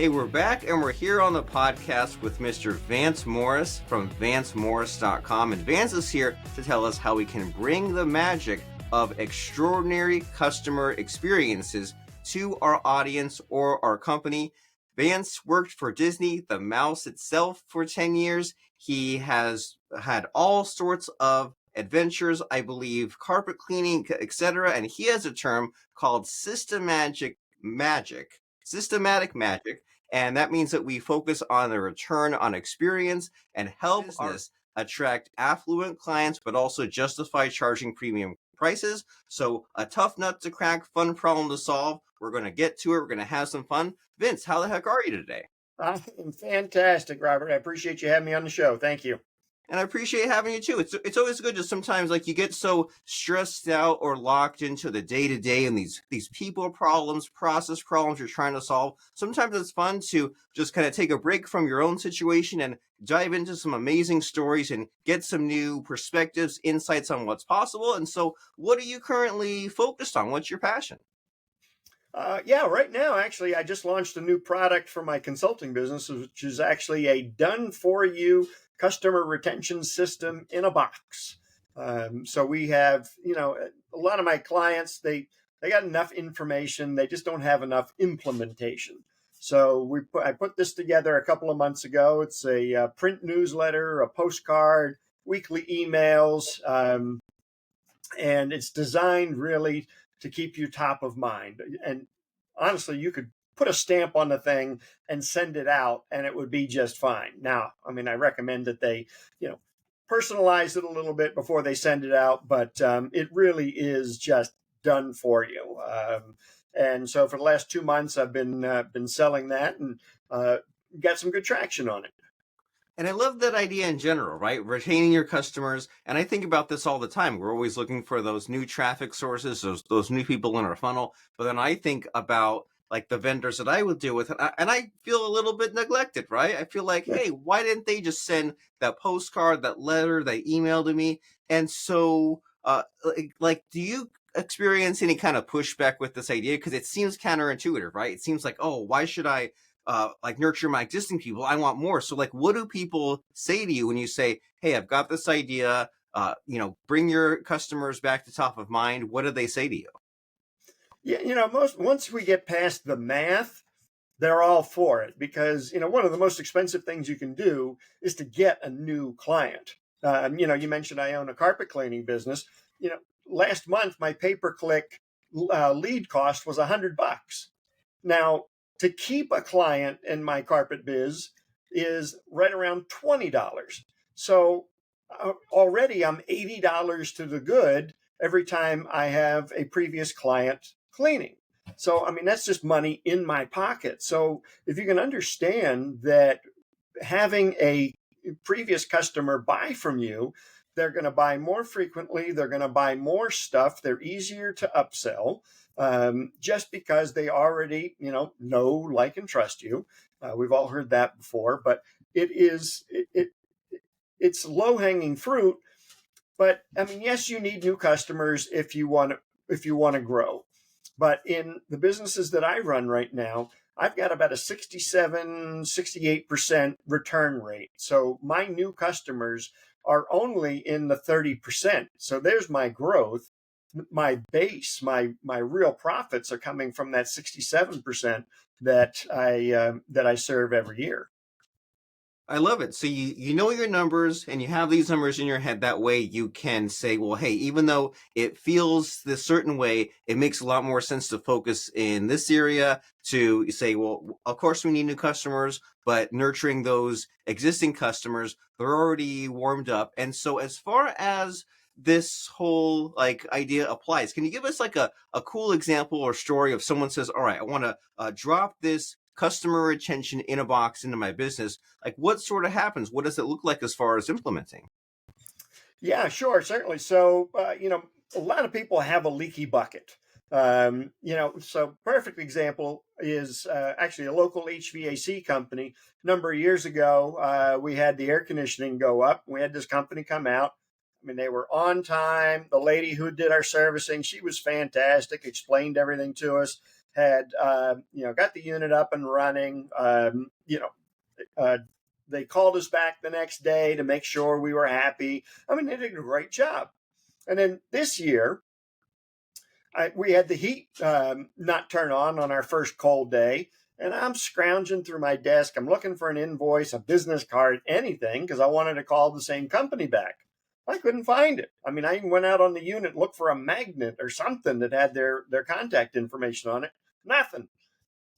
Hey, we're back and we're here on the podcast with Mr. Vance Morris from VanceMorris.com. And Vance is here to tell us how we can bring the magic of extraordinary customer experiences to our audience or our company. Vance worked for Disney, the mouse itself, for 10 years. He has had all sorts of adventures, I believe, carpet cleaning, etc. And he has a term called systematic magic. And that means that we focus on the return on experience and help business attract affluent clients, but also justify charging premium prices. So a tough nut to crack, fun problem to solve. We're going to get to it. We're going to have some fun. Vince, how the heck are you today? I'm fantastic, Robert. I appreciate you having me on the show. Thank you. And I appreciate having you too. It's always good to sometimes like you get so stressed out or locked into the day to day and these people problems, process problems you're trying to solve. Sometimes it's fun to just kind of take a break from your own situation and dive into some amazing stories and get some new perspectives, insights on what's possible. And so, what are you currently focused on? What's your passion? Right now, actually, I just launched a new product for my consulting business, which is actually a done-for-you customer retention system in a box. So we have, a lot of my clients, they got enough information, they just don't have enough implementation. So I put this together a couple of months ago. It's a print newsletter, a postcard, weekly emails, and it's designed really to keep you top of mind. And honestly, you could put a stamp on the thing and send it out and it would be just fine. Now, I mean, I recommend that they, personalize it a little bit before they send it out, but it really is just done for you. And so for the last 2 months, I've been selling that and got some good traction on it. And I love that idea in general, right? Retaining your customers. And I think about this all the time. We're always looking for those new traffic sources, those new people in our funnel. But then I think about like the vendors that I would deal with, and I feel a little bit neglected, right? I feel like, hey, why didn't they just send that postcard, that letter, that email to me? And so, do you experience any kind of pushback with this idea? Because it seems counterintuitive, right? It seems like, oh, why should I nurture my existing people? I want more. So like, what do people say to you when you say, hey, I've got this idea, bring your customers back to top of mind? What do they say to you? Yeah, once we get past the math, they're all for it because, one of the most expensive things you can do is to get a new client. You mentioned I own a carpet cleaning business. Last month, my pay-per-click lead cost was $100. Now, to keep a client in my carpet biz is right around $20. So already I'm $80 to the good every time I have a previous client cleaning. So, I mean, that's just money in my pocket. So if you can understand that having a previous customer buy from you, they're going to buy more frequently, they're going to buy more stuff, they're easier to upsell, just because they already, know, like, and trust you. We've all heard that before, but it's low-hanging fruit. But I mean, yes, you need new customers if you want to grow. But in the businesses that I run right now, I've got about a 68% return rate. So my new customers are only in the 30%. So there's my growth. My base, my real profits are coming from that 67% that I serve every year. I love it. So you know your numbers and you have these numbers in your head. That way you can say, well, hey, even though it feels this certain way, it makes a lot more sense to focus in this area to say, well, of course we need new customers, but nurturing those existing customers, they're already warmed up. And so as far as this whole like idea applies, can you give us like a cool example or story of someone says, all right, I want to drop this customer retention in a box into my business? Like what sort of happens? What does it look like as far as implementing? Yeah, sure, certainly. So, a lot of people have a leaky bucket. So perfect example is actually a local HVAC company. A number of years ago, we had the air conditioning go up. We had this company come out. I mean, they were on time. The lady who did our servicing, she was fantastic, explained everything to us. had, got the unit up and running. Uh, they called us back the next day to make sure we were happy. I mean, they did a great job. And then this year, we had the heat not turn on our first cold day. And I'm scrounging through my desk. I'm looking for an invoice, a business card, anything, because I wanted to call the same company back. I couldn't find it. I mean, I even went out on the unit, looked for a magnet or something that had their contact information on it. Nothing.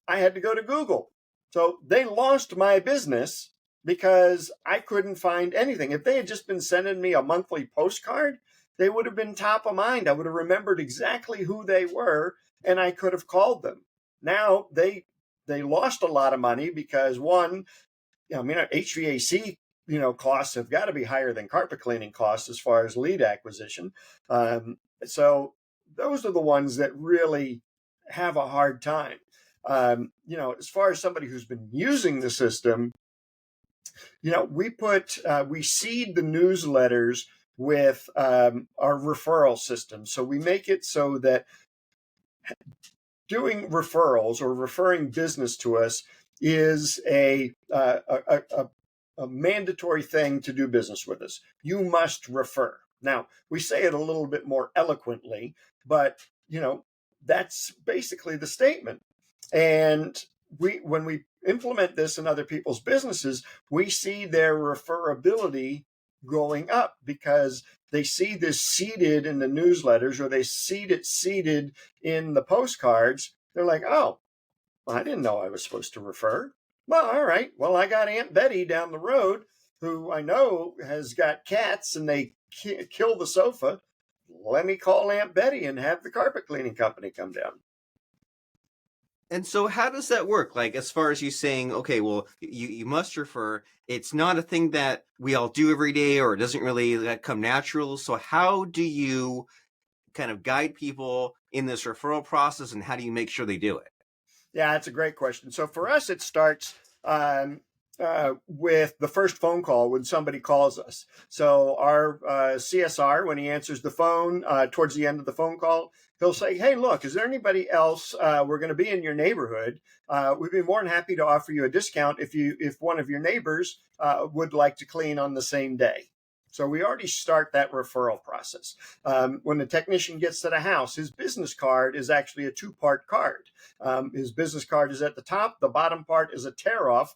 I had to go to Google. So they lost my business because I couldn't find anything. If they had just been sending me a monthly postcard, they would have been top of mind. I would have remembered exactly who they were and I could have called them. Now they lost a lot of money because one, HVAC costs have got to be higher than carpet cleaning costs as far as lead acquisition. So those are the ones that really have a hard time. As far as somebody who's been using the system, we seed the newsletters with our referral system. So we make it so that doing referrals or referring business to us is a mandatory thing to do business with us. You must refer. Now, we say it a little bit more eloquently, but that's basically the statement. And when we implement this in other people's businesses, we see their referability going up because they see this seeded in the newsletters or they see it seeded in the postcards. They're like, oh, well, I didn't know I was supposed to refer. Well, all right. Well, I got Aunt Betty down the road who I know has got cats and they kill the sofa. Let me call Aunt Betty and have the carpet cleaning company come down. And so how does that work? Like, as far as you saying, okay, well, you must refer, it's not a thing that we all do every day or it doesn't really come natural. So how do you kind of guide people in this referral process and how do you make sure they do it? Yeah, that's a great question. So for us, it starts with the first phone call when somebody calls us. So our CSR, when he answers the phone towards the end of the phone call, he'll say, hey, look, is there anybody else? We're going to be in your neighborhood. We'd be more than happy to offer you a discount if one of your neighbors would like to clean on the same day. So we already start that referral process. When the technician gets to the house, his business card is actually a two-part card. His business card is at the top. The bottom part is a tear-off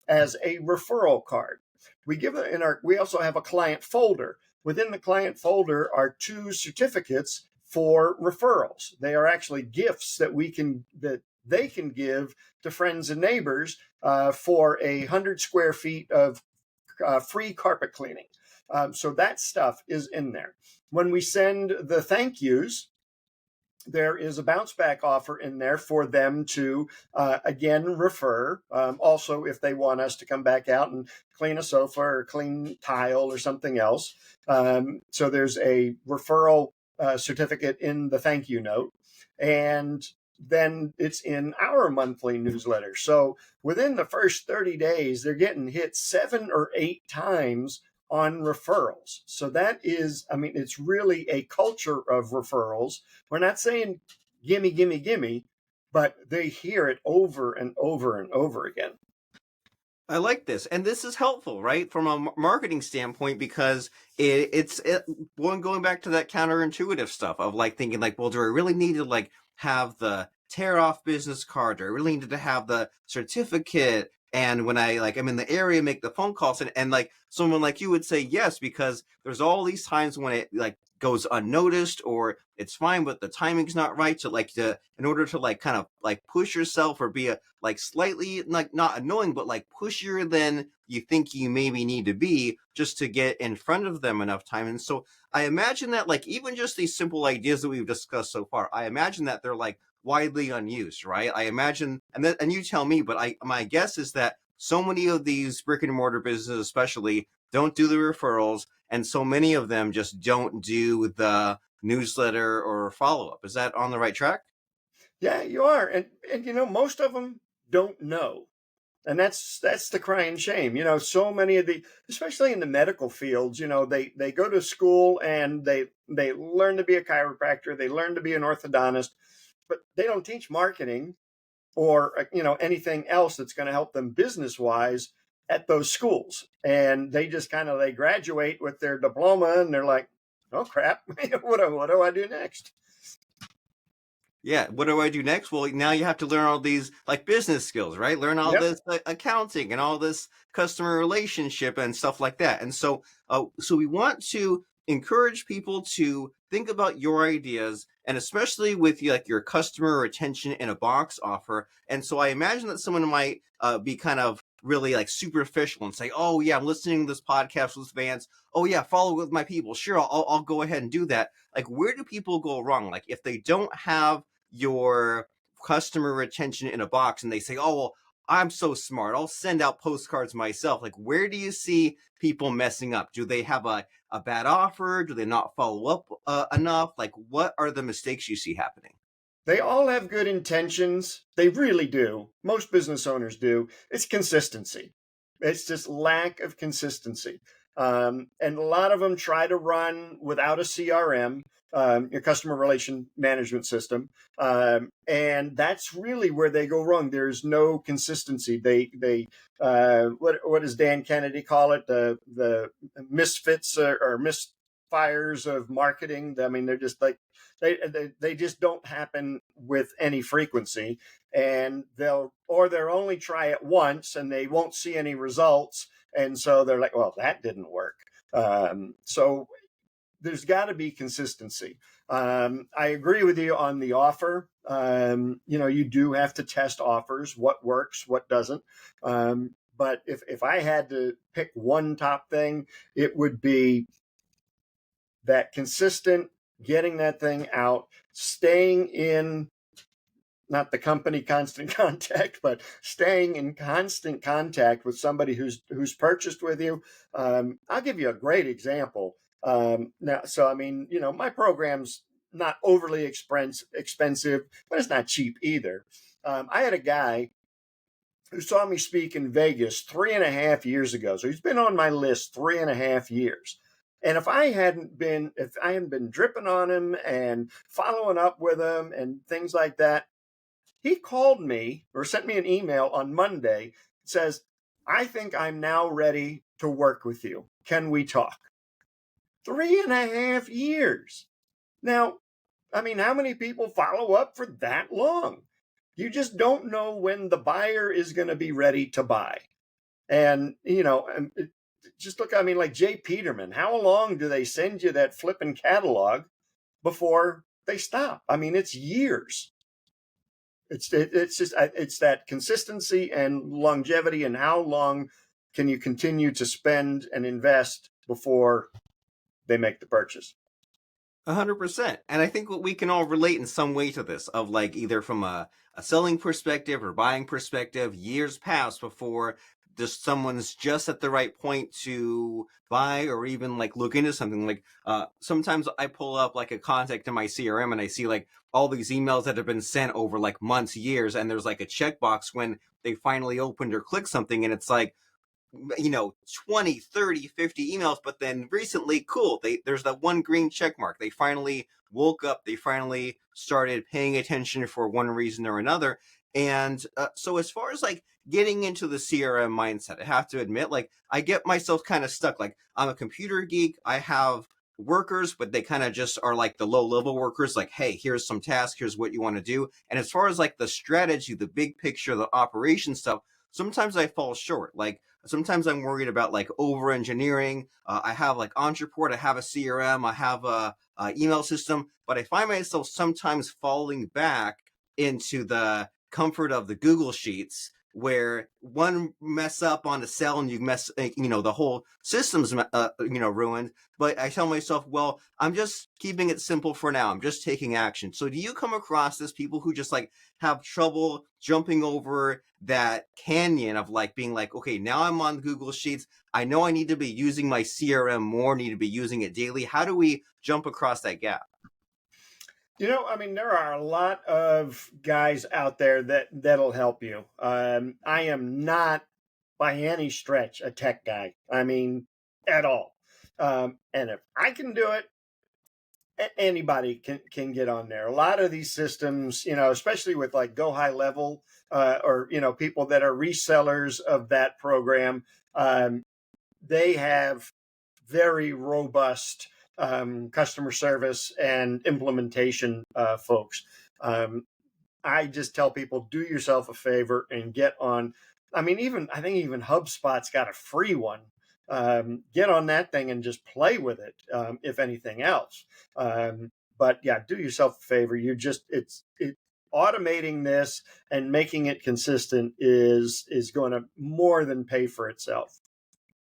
as a referral card. We also have a client folder. Within the client folder are 2 certificates for referrals. They are actually gifts that they can give to friends and neighbors for 100 square feet of free carpet cleaning. So that stuff is in there. When we send the thank yous, there is a bounce back offer in there for them to, again, refer. Also, if they want us to come back out and clean a sofa or clean tile or something else. So there's a referral certificate in the thank you note. And then it's in our monthly newsletter. So within the first 30 days, they're getting hit 7 or 8 times on referrals. So that is, it's really a culture of referrals. We're not saying gimme, gimme, gimme, but they hear it over and over and over again. I like this. And this is helpful, right? From a marketing standpoint, because it's going back to that counterintuitive stuff of like thinking like, well, do I really need to like have the tear off business card? Do I really need to have the certificate? And when I'm in the area, make the phone calls and like someone like you would say yes, because there's all these times when it like goes unnoticed or it's fine, but the timing's not right. So in order to like kind of like push yourself or be a like slightly like not annoying, but like pushier than you think you maybe need to be just to get in front of them enough time. And so I imagine that like even just these simple ideas that we've discussed so far, I imagine that they're like widely unused, right? I imagine, and you tell me, but my guess is that so many of these brick and mortar businesses, especially, don't do the referrals, and so many of them just don't do the newsletter or follow up. Is that on the right track? Yeah, you are, and most of them don't know. And that's the crying shame. So many of the, especially in the medical fields, they go to school and they learn to be a chiropractor, they learn to be an orthodontist, but they don't teach marketing or anything else that's going to help them business wise at those schools. And they just they graduate with their diploma and they're like, oh crap, what do I do next? Yeah, what do I do next? Well, now you have to learn all these like business skills, right? Learn all Yep. this accounting and all this customer relationship and stuff like that. And so we want to encourage people to think about your ideas, and especially with like your customer retention in a box offer. And so I imagine that someone might be kind of really like superficial and say, "Oh yeah, I'm listening to this podcast with Vance. Oh yeah, follow with my people. Sure, I'll go ahead and do that." Like, where do people go wrong? Like, if they don't have your customer retention in a box and they say, "Oh well, I'm so smart, I'll send out postcards myself." Like, where do you see people messing up? Do they have a bad offer? Do they not follow up enough? Like, what are the mistakes you see happening? They all have good intentions. They really do. Most business owners do. It's consistency. It's just lack of consistency. And a lot of them try to run without a CRM, your customer relation management system. And that's really where they go wrong. There's no consistency. What does Dan Kennedy call it? The misfits or misfires of marketing. I mean, they're just like, they just don't happen with any frequency, and they'll only try it once and they won't see any results, and so they're like, well, that didn't work. So there's got to be consistency. I agree with you on the offer. You do have to test offers, what works, what doesn't. But if I had to pick one top thing, it would be that consistent getting that thing out, staying in not the company constant contact, but staying in constant contact with somebody who's purchased with you. I'll give you a great example. Now, so I mean, my program's not overly expensive, but it's not cheap either. I had a guy who saw me speak in Vegas 3.5 years ago. So he's been on my list 3.5 years. And if I hadn't been dripping on him and following up with him and things like that, he called me or sent me an email on Monday. It says, I think I'm now ready to work with you. Can we talk? 3.5 years. Now, I mean, how many people follow up for that long? You just don't know when the buyer is going to be ready to buy. And, just look, I mean, like Jay Peterman, how long do they send you that flipping catalog before they stop? I mean, it's years. It's just, it's that consistency and longevity, and how long can you continue to spend and invest before they make the purchase. 100%. And I think we can all relate in some way to this, of like either from a selling perspective or buying perspective. Years pass before just someone's just at the right point to buy or even like look into something. Like sometimes I pull up like a contact in my CRM and I see like all these emails that have been sent over like months, years, and there's like a checkbox when they finally opened or click something, and it's like, 20, 30, 50 emails, but then recently, cool, there's that one green check mark. They finally woke up, they finally started paying attention for one reason or another. And so as far as like getting into the CRM mindset, I have to admit, like, I get myself kind of stuck. Like, I'm a computer geek, I have workers, but they kind of just are like the low level workers, like, hey, here's some tasks, here's what you want to do. And as far as like the strategy, the big picture, the operation stuff, sometimes I fall short. Like, sometimes I'm worried about like over engineering. I have like Entreport, I have a CRM, I have a email system, but I find myself sometimes falling back into the comfort of the Google Sheets, where one mess up on a cell and you mess, the whole system's, ruined. But I tell myself, well, I'm just keeping it simple for now. I'm just taking action. So do you come across this people who just like have trouble jumping over that canyon of like being like, okay, now I'm on Google Sheets, I know I need to be using my CRM more, need to be using it daily? How do we jump across that gap? I mean, there are a lot of guys out there that'll help you. I am not by any stretch a tech guy. I mean, at all. And if I can do it, anybody can get on there. A lot of these systems, especially with like Go High Level, or people that are resellers of that program, um, they have very robust customer service and implementation folks. Um, I just tell people, do yourself a favor and get on. I mean, I think even HubSpot's got a free one. Get on that thing and just play with it, if anything else. But yeah, do yourself a favor. Automating this and making it consistent is going to more than pay for itself.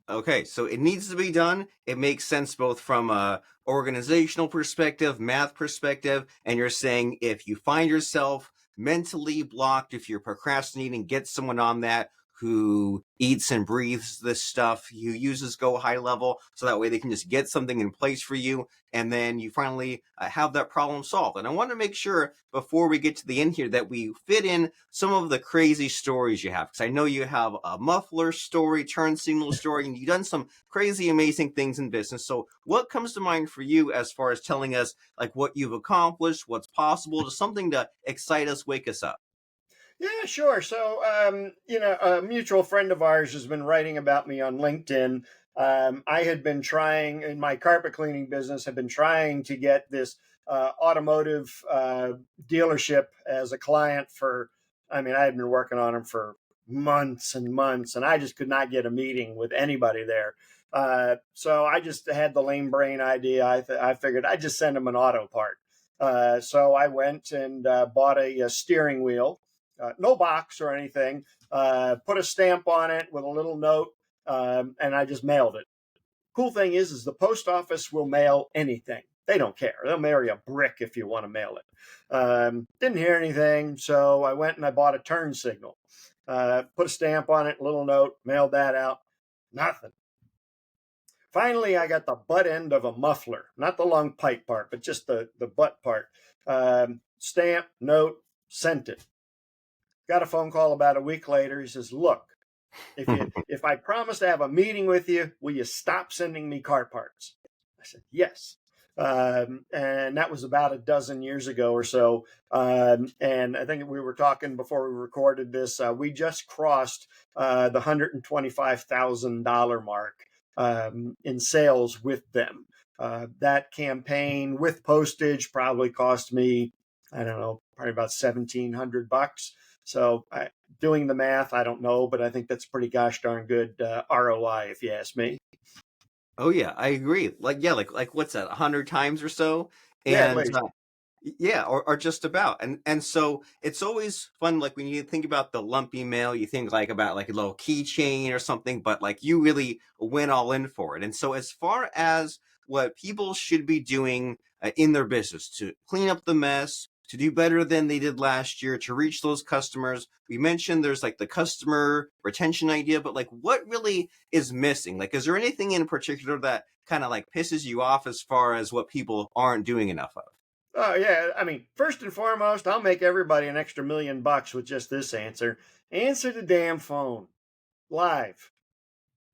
Okay, so it needs to be done. It makes sense both from a organizational perspective, math perspective, and you're saying if you find yourself mentally blocked, if you're procrastinating, get someone on that who eats and breathes this stuff, who uses Go High Level, so that way they can just get something in place for you, and then you finally have that problem solved. And I want to make sure before we get to the end here that we fit in some of the crazy stories you have, because I know you have a muffler story, turn signal story, and you've done some crazy, amazing things in business. So what comes to mind for you as far as telling us like what you've accomplished, what's possible, just something to excite us, wake us up? Yeah, sure. So, a mutual friend of ours has been writing about me on LinkedIn. I had been trying in my carpet cleaning business, have been trying to get this automotive dealership as a client I mean, I had been working on them for months and months, and I just could not get a meeting with anybody there. So I just had the lame brain idea. I figured I'd just send them an auto part. So I went and bought a steering wheel, no box or anything, put a stamp on it with a little note, and I just mailed it. Cool thing is the post office will mail anything. They don't care. They'll mail you a brick if you want to mail it. Didn't hear anything, so I went and I bought a turn signal. Put a stamp on it, a little note, mailed that out. Nothing. Finally, I got the butt end of a muffler, not the long pipe part, but just the butt part. Stamp, note, sent it. Got a phone call about a week later. He says, "Look, if I promise to have a meeting with you, will you stop sending me car parts?" I said, "Yes." And that was about a dozen years ago or so. And I think we were talking before we recorded this. We just crossed the $125,000 mark in sales with them. That campaign with postage probably cost me, I don't know, probably about $1,700. So doing the math, I don't know, but I think that's pretty gosh darn good ROI if you ask me. Oh yeah, I agree. Like yeah, like what's that, 100 times or so? Yeah, at And least. yeah, or just about. And so it's always fun, like when you think about the lumpy mail, you think like about like a little keychain or something, but like you really went all in for it. And so as far as what people should be doing in their business to clean up the mess, to do better than they did last year, to reach those customers, we mentioned there's like the customer retention idea, but like what really is missing? Like, is there anything in particular that kind of like pisses you off as far as what people aren't doing enough of? Oh yeah, I mean, first and foremost, I'll make everybody an extra $1,000,000 with just this answer. Answer the damn phone live.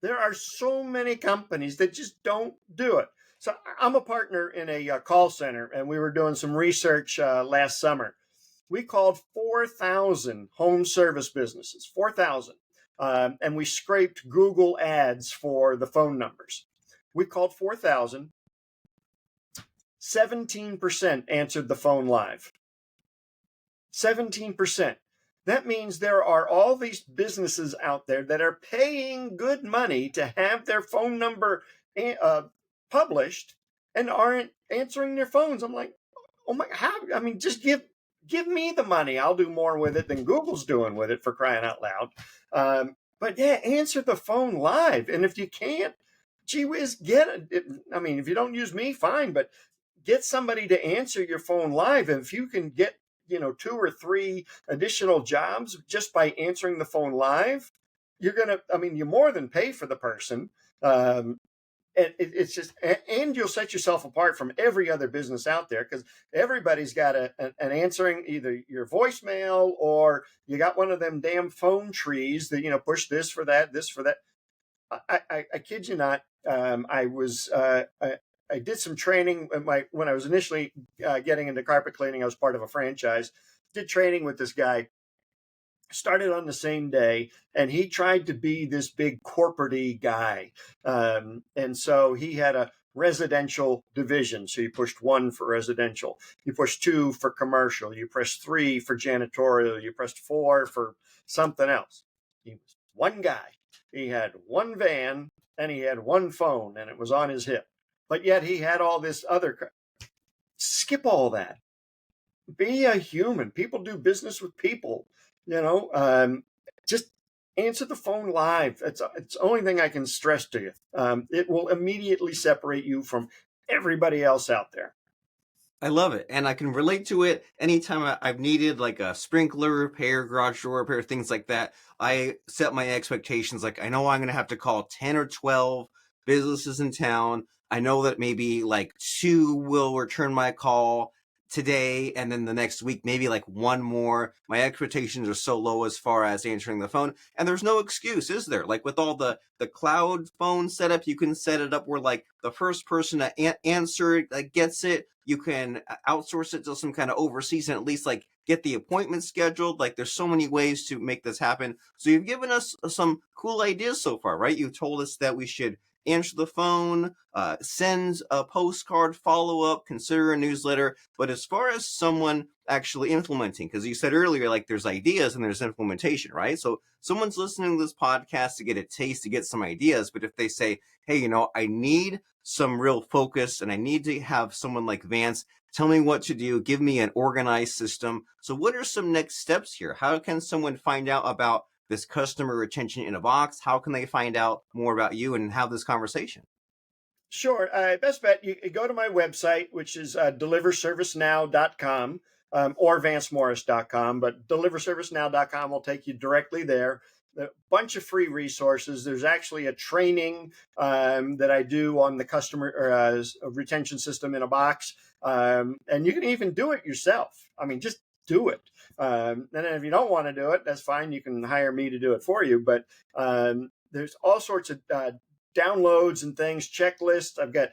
There are so many companies that just don't do it. So I'm a partner in a call center, and we were doing some research last summer. We called 4,000 home service businesses, 4,000, and we scraped Google ads for the phone numbers. We called 4,000. 17% answered the phone live. 17%. That means there are all these businesses out there that are paying good money to have their phone number published and aren't answering their phones. I'm like, oh my, how? I mean, just give me the money. I'll do more with it than Google's doing with it, for crying out loud. But yeah, answer the phone live. And if you can't, gee whiz, get it. I mean, if you don't use me, fine, but get somebody to answer your phone live. And if you can get, 2 or 3 additional jobs just by answering the phone live, you more than pay for the person. Um, it's just, and you'll set yourself apart from every other business out there because everybody's got an answering either your voicemail or you got one of them damn phone trees that, push this for that, this for that. I kid you not. I did some training when I was initially getting into carpet cleaning. I was part of a franchise. Did training with this guy. Started on the same day, and he tried to be this big corporate-y guy. And so he had a residential division. So you pushed 1 for residential, you pushed 2 for commercial, you pressed 3 for janitorial, you pressed 4 for something else. He was one guy. He had 1 van and he had 1 phone, and it was on his hip. But yet he had all this other. Skip all that. Be a human. People do business with people. Just answer the phone live. It's the only thing I can stress to you. It will immediately separate you from everybody else out there. I love it. And I can relate to it anytime I've needed like a sprinkler repair, garage door repair, things like that. I set my expectations. Like I know I'm going to have to call 10 or 12 businesses in town. I know that maybe like 2 will return my call today, and then the next week maybe like 1 more. My expectations are so low as far as answering the phone, and there's no excuse, is there? Like with all the cloud phone setup, you can set it up where like the first person to answer it gets it. You can outsource it to some kind of overseas and at least like get the appointment scheduled. Like there's so many ways to make this happen. So you've given us some cool ideas so far, right? You've told us that we should answer the phone, send a postcard, follow up, consider a newsletter. But as far as someone actually implementing, because you said earlier, like there's ideas and there's implementation, right? So someone's listening to this podcast to get a taste, to get some ideas. But if they say, hey, I need some real focus and I need to have someone like Vance tell me what to do, give me an organized system. So what are some next steps here? How can someone find out about this customer retention in a box? How can they find out more about you and have this conversation? Sure. Best bet, you go to my website, which is deliverservicenow.com or vancemorris.com, but deliverservicenow.com will take you directly there. A bunch of free resources. There's actually a training that I do on the customer retention system in a box. And you can even do it yourself. I mean, just do it. And then if you don't want to do it, that's fine. You can hire me to do it for you. But there's all sorts of downloads and things, checklists. I've got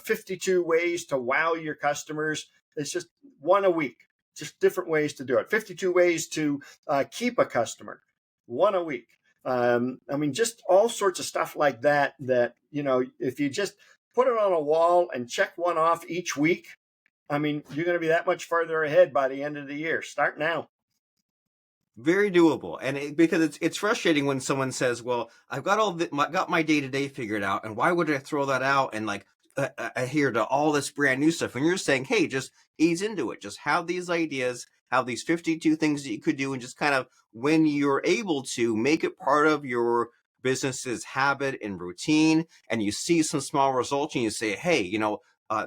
52 ways to wow your customers. It's just 1 a week, just different ways to do it. 52 ways to keep a customer, 1 a week. Just all sorts of stuff like that. If you just put it on a wall and check 1 off each week, you're going to be that much further ahead by the end of the year. Start now. Very doable. And because it's frustrating when someone says, well, I've got got my day-to-day figured out, and why would I throw that out and like adhere to all this brand new stuff? And you're saying, hey, just ease into it. Just have these ideas, have these 52 things that you could do, and just kind of, when you're able to, make it part of your business's habit and routine, and you see some small results and you say, hey,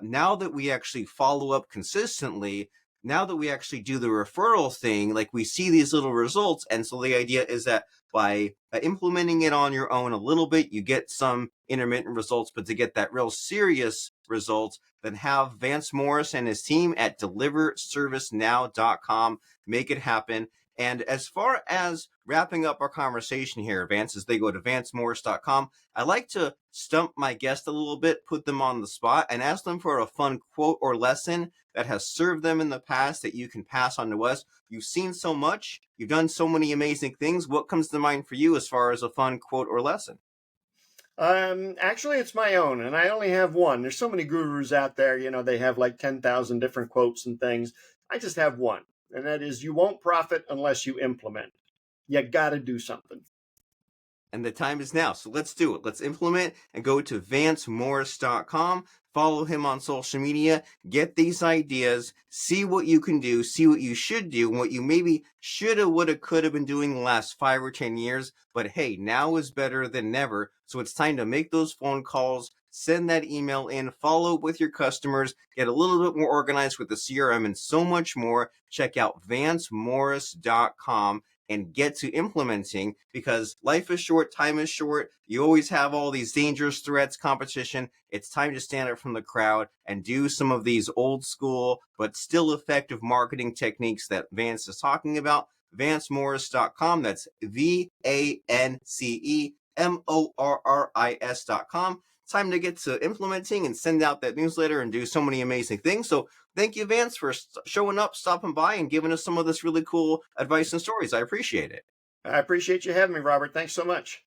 now that we actually follow up consistently, now that we actually do the referral thing, like we see these little results. And so the idea is that by implementing it on your own a little bit, you get some intermittent results, but to get that real serious results, then have Vance Morris and his team at deliverservicenow.com make it happen. And as far as wrapping up our conversation here, Vance, as they go to vancemorris.com, I like to stump my guest a little bit, put them on the spot, and ask them for a fun quote or lesson that has served them in the past that you can pass on to us. You've seen so much, you've done so many amazing things. What comes to mind for you as far as a fun quote or lesson? Actually, it's my own, and I only have one. There's so many gurus out there, they have like 10,000 different quotes and things. I just have one, and that is, you won't profit unless you implement. You got to do something. And the time is now. So let's do it. Let's implement and go to vancemorris.com. Follow him on social media. Get these ideas. See what you can do. See what you should do. And what you maybe shoulda, woulda, coulda been doing the last 5 or 10 years. But hey, now is better than never. So it's time to make those phone calls. Send that email in. Follow up with your customers. Get a little bit more organized with the CRM and so much more. Check out vancemorris.com. and get to implementing, because life is short, time is short. You always have all these dangerous threats, competition. It's time to stand up from the crowd and do some of these old school but still effective marketing techniques that Vance is talking about. VanceMorris.com. That's VanceMorris.com. Time to get to implementing and send out that newsletter and do so many amazing things. So thank you, Vance, for showing up, stopping by, and giving us some of this really cool advice and stories. I appreciate it. I appreciate you having me, Robert. Thanks so much.